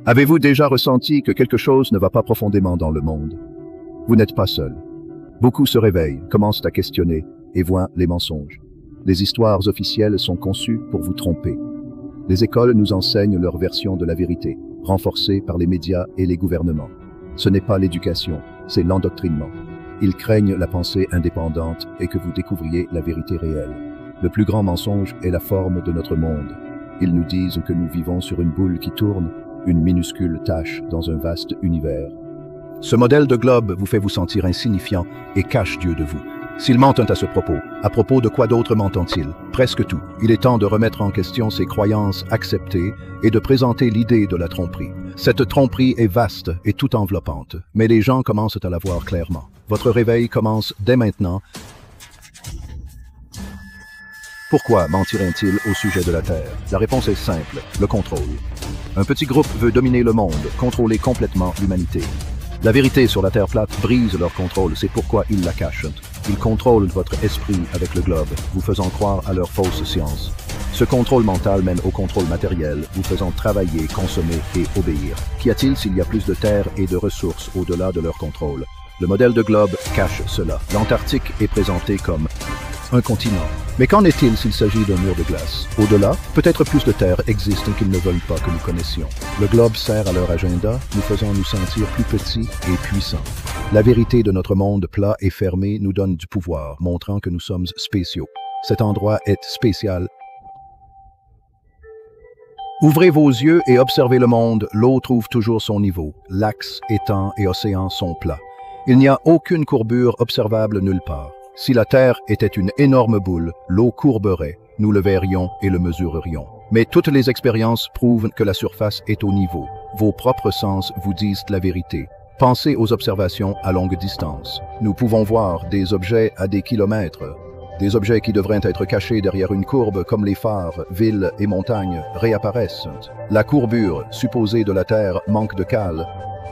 Avez-vous déjà ressenti que quelque chose ne va pas profondément dans le monde? Vous n'êtes pas seul. Beaucoup se réveillent, commencent à questionner et voient les mensonges. Les histoires officielles sont conçues pour vous tromper. Les écoles nous enseignent leur version de la vérité, renforcée par les médias et les gouvernements. Ce n'est pas l'éducation, c'est l'endoctrinement. Ils craignent la pensée indépendante et que vous découvriez la vérité réelle. Le plus grand mensonge est la forme de notre monde. Ils nous disent que nous vivons sur une boule qui tourne, une minuscule tache dans un vaste univers. Ce modèle de globe vous fait vous sentir insignifiant et cache Dieu de vous. S'ils mentent à ce propos, à propos de quoi d'autre mentent-ils? Presque tout. Il est temps de remettre en question ces croyances acceptées et de présenter l'idée de la tromperie. Cette tromperie est vaste et tout enveloppante, mais les gens commencent à la voir clairement. Votre réveil commence dès maintenant. Pourquoi mentirait-il au sujet de la Terre? La réponse est simple, le contrôle. Un petit groupe veut dominer le monde, contrôler complètement l'humanité. La vérité sur la Terre plate brise leur contrôle, c'est pourquoi ils la cachent. Ils contrôlent votre esprit avec le globe, vous faisant croire à leur fausse science. Ce contrôle mental mène au contrôle matériel, vous faisant travailler, consommer et obéir. Qu'y a-t-il s'il y a plus de terre et de ressources au-delà de leur contrôle? Le modèle de globe cache cela. L'Antarctique est présenté comme un continent. Mais qu'en est-il s'il s'agit d'un mur de glace? Au-delà, peut-être plus de terres existent qu'ils ne veulent pas que nous connaissions. Le globe sert à leur agenda, nous faisant nous sentir plus petits et puissants. La vérité de notre monde plat et fermé nous donne du pouvoir, montrant que nous sommes spéciaux. Cet endroit est spécial. Ouvrez vos yeux et observez le monde, l'eau trouve toujours son niveau. Lacs, étangs et océans sont plats. Il n'y a aucune courbure observable nulle part. Si la Terre était une énorme boule, l'eau courberait, nous le verrions et le mesurerions. Mais toutes les expériences prouvent que la surface est au niveau. Vos propres sens vous disent la vérité. Pensez aux observations à longue distance. Nous pouvons voir des objets à des kilomètres. Des objets qui devraient être cachés derrière une courbe comme les phares, villes et montagnes réapparaissent. La courbure supposée de la Terre manque de cale.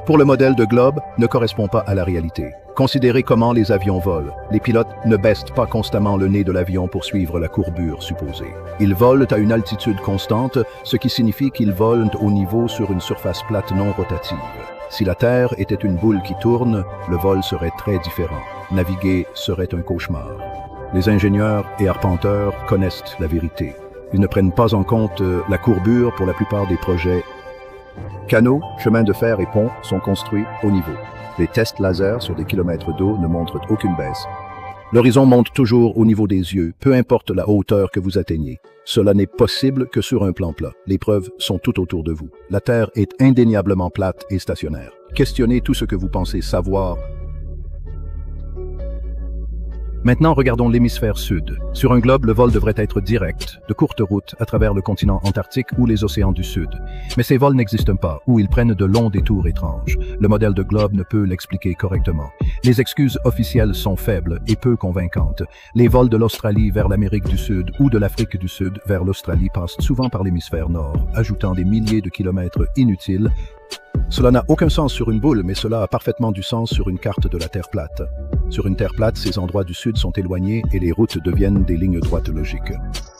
Pour le modèle de globe, ne correspond pas à la réalité. Considérez comment les avions volent. Les pilotes ne baissent pas constamment le nez de l'avion pour suivre la courbure supposée. Ils volent à une altitude constante, ce qui signifie qu'ils volent au niveau sur une surface plate non rotative. Si la Terre était une boule qui tourne, le vol serait très différent. Naviguer serait un cauchemar. Les ingénieurs et arpenteurs connaissent la vérité. Ils ne prennent pas en compte la courbure pour la plupart des projets. Canaux, chemins de fer et ponts sont construits au niveau. Les tests laser sur des kilomètres d'eau ne montrent aucune baisse. L'horizon monte toujours au niveau des yeux, peu importe la hauteur que vous atteignez. Cela n'est possible que sur un plan plat. Les preuves sont tout autour de vous. La Terre est indéniablement plate et stationnaire. Questionnez tout ce que vous pensez savoir. Maintenant, regardons l'hémisphère sud. Sur un globe, le vol devrait être direct, de courtes routes à travers le continent antarctique ou les océans du sud. Mais ces vols n'existent pas, ou ils prennent de longs détours étranges. Le modèle de globe ne peut l'expliquer correctement. Les excuses officielles sont faibles et peu convaincantes. Les vols de l'Australie vers l'Amérique du Sud ou de l'Afrique du Sud vers l'Australie passent souvent par l'hémisphère nord, ajoutant des milliers de kilomètres inutiles. Cela n'a aucun sens sur une boule, mais cela a parfaitement du sens sur une carte de la Terre plate. Sur une Terre plate, ces endroits du Sud sont éloignés et les routes deviennent des lignes droites logiques.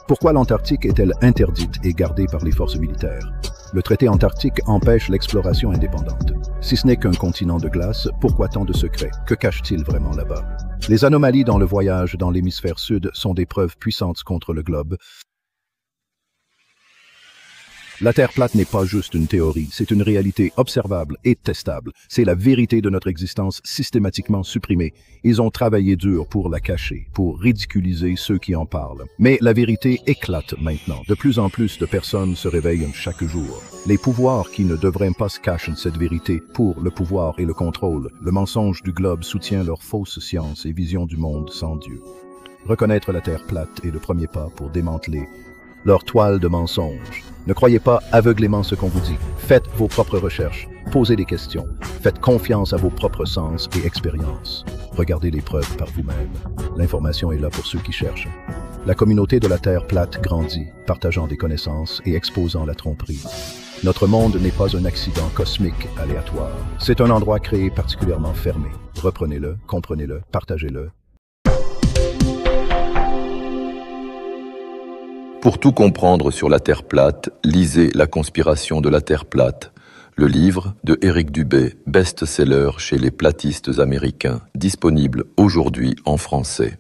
Pourquoi l'Antarctique est-elle interdite et gardée par les forces militaires? Le traité antarctique empêche l'exploration indépendante. Si ce n'est qu'un continent de glace, pourquoi tant de secrets? Que cache-t-il vraiment là-bas? Les anomalies dans le voyage dans l'hémisphère sud sont des preuves puissantes contre le globe. La Terre plate n'est pas juste une théorie, c'est une réalité observable et testable. C'est la vérité de notre existence systématiquement supprimée. Ils ont travaillé dur pour la cacher, pour ridiculiser ceux qui en parlent. Mais la vérité éclate maintenant. De plus en plus de personnes se réveillent chaque jour. Les pouvoirs qui ne devraient pas se cacher cette vérité pour le pouvoir et le contrôle. Le mensonge du globe soutient leur fausse science et vision du monde sans Dieu. Reconnaître la Terre plate est le premier pas pour démanteler leur toile de mensonges. Ne croyez pas aveuglément ce qu'on vous dit. Faites vos propres recherches. Posez des questions. Faites confiance à vos propres sens et expériences. Regardez les preuves par vous-même. L'information est là pour ceux qui cherchent. La communauté de la Terre plate grandit, partageant des connaissances et exposant la tromperie. Notre monde n'est pas un accident cosmique aléatoire. C'est un endroit créé particulièrement fermé. Reprenez-le, comprenez-le, partagez-le. Pour tout comprendre sur la Terre plate, lisez La conspiration de la Terre plate, Le livre de Éric Dubé, best-seller chez les platistes américains, disponible aujourd'hui en français.